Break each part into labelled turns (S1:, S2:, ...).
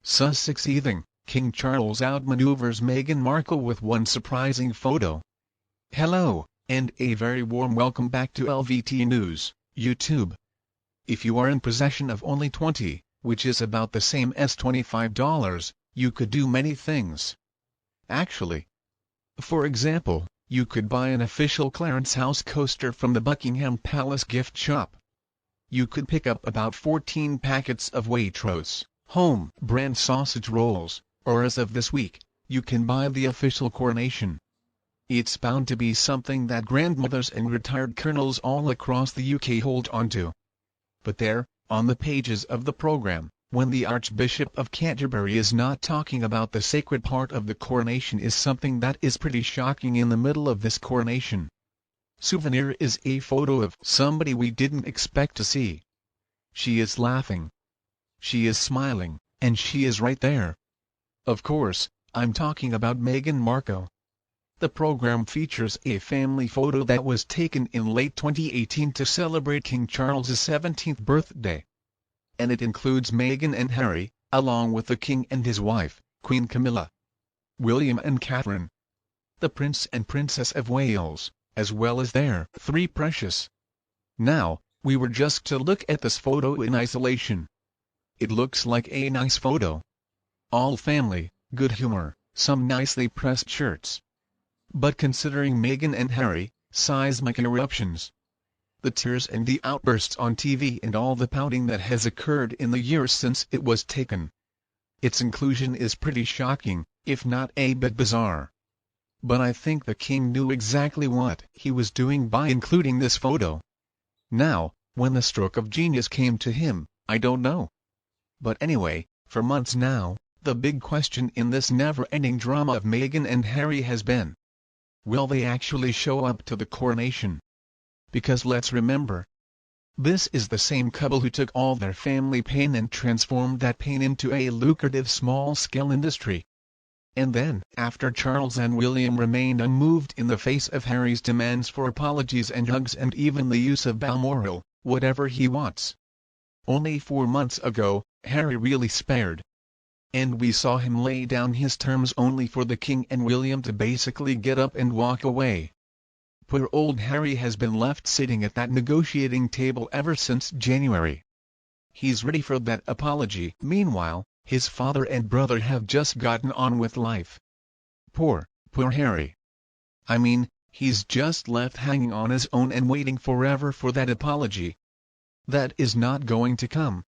S1: Sussex Seething, King Charles outmaneuvers Meghan Markle with one surprising photo. Hello, and a very warm welcome back to LVT News, YouTube. If you are in possession of only $20, which is about the same as $25, you could do many things. Actually. For example, you could buy an official Clarence House coaster from the Buckingham Palace gift shop. You could pick up about 14 packets of Waitrose home brand sausage rolls, or as of this week, you can buy the official coronation. It's bound to be something that grandmothers and retired colonels all across the UK hold onto. But there, on the pages of the program, when the Archbishop of Canterbury is not talking about the sacred part of the coronation, is something that is pretty shocking in the middle of this coronation. Souvenir is a photo of somebody we didn't expect to see. She is laughing. She is smiling, and she is right there. Of course, I'm talking about Meghan Markle. The program features a family photo that was taken in late 2018 to celebrate King Charles's 17th birthday. And it includes Meghan and Harry, along with the King and his wife, Queen Camilla, William and Catherine, the Prince and Princess of Wales, as well as their three precious. Now, we were just to look at this photo in isolation. It looks like a nice photo. All family, good humor, some nicely pressed shirts. But considering Meghan and Harry, seismic eruptions, the tears and the outbursts on TV and all the pouting that has occurred in the years since it was taken, its inclusion is pretty shocking, if not a bit bizarre. But I think the king knew exactly what he was doing by including this photo. Now, when the stroke of genius came to him, I don't know. But anyway, for months now, the big question in this never-ending drama of Meghan and Harry has been, will they actually show up to the coronation? Because let's remember, this is the same couple who took all their family pain and transformed that pain into a lucrative small-scale industry. And then, after Charles and William remained unmoved in the face of Harry's demands for apologies and hugs and even the use of Balmoral, whatever he wants. Only 4 months ago, Harry really spared. And we saw him lay down his terms only for the King and William to basically get up and walk away. Poor old Harry has been left sitting at that negotiating table ever since January. He's ready for that apology. Meanwhile, his father and brother have just gotten on with life. Poor Harry. I mean, he's just left hanging on his own and waiting forever for that apology. That is not going to come.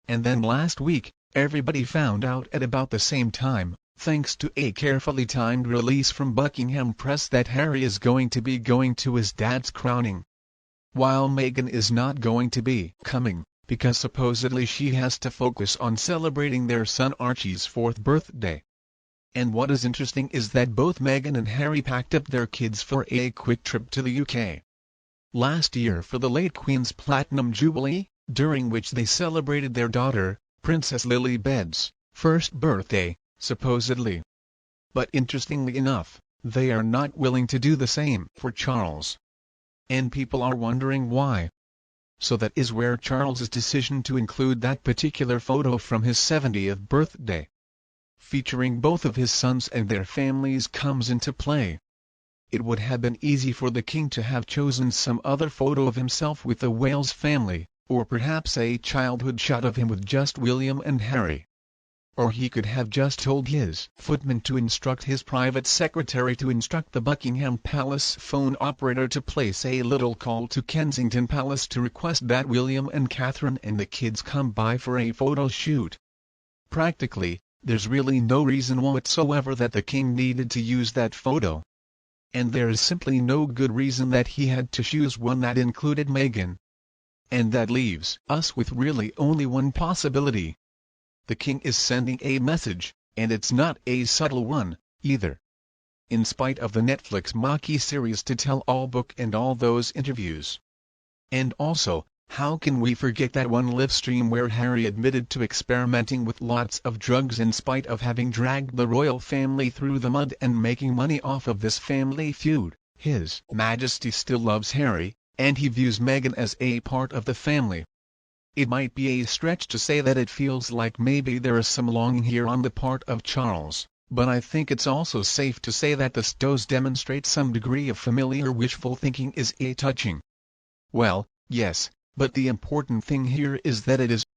S1: And then last week, everybody found out at about the same time, thanks to a carefully timed release from Buckingham Press, that Harry is going to be going to his dad's crowning, while Meghan is not going to be coming, because supposedly she has to focus on celebrating their son Archie's 4th birthday. And what is interesting is that both Meghan and Harry packed up their kids for a quick trip to the UK last year for the late Queen's Platinum Jubilee, during which they celebrated their daughter, Princess Lilibet's 1st birthday, supposedly. But interestingly enough, they are not willing to do the same for Charles. And people are wondering why. So that is where Charles's decision to include that particular photo from his 70th birthday, featuring both of his sons and their families, comes into play. It would have been easy for the king to have chosen some other photo of himself with the Wales family, or perhaps a childhood shot of him with just William and Harry. Or he could have just told his footman to instruct his private secretary to instruct the Buckingham Palace phone operator to place a little call to Kensington Palace to request that William and Catherine and the kids come by for a photo shoot. Practically, there's really no reason whatsoever that the king needed to use that photo. And there is simply no good reason that he had to choose one that included Meghan. And that leaves us with really only one possibility. The king is sending a message, and it's not a subtle one, either. In spite of the Netflix mockuseries To Tell All book and all those interviews. And also, how can we forget that one live stream where Harry admitted to experimenting with lots of drugs in spite of having dragged the royal family through the mud and making money off of this family feud? His Majesty still loves Harry, and he views Meghan as a part of the family. it might be a stretch to say that it feels like maybe there is some longing here on the part of Charles, but I think it's also safe to say that the Stows demonstrate some degree of familiar wishful thinking is touching. Well, yes, but the important thing here is that it is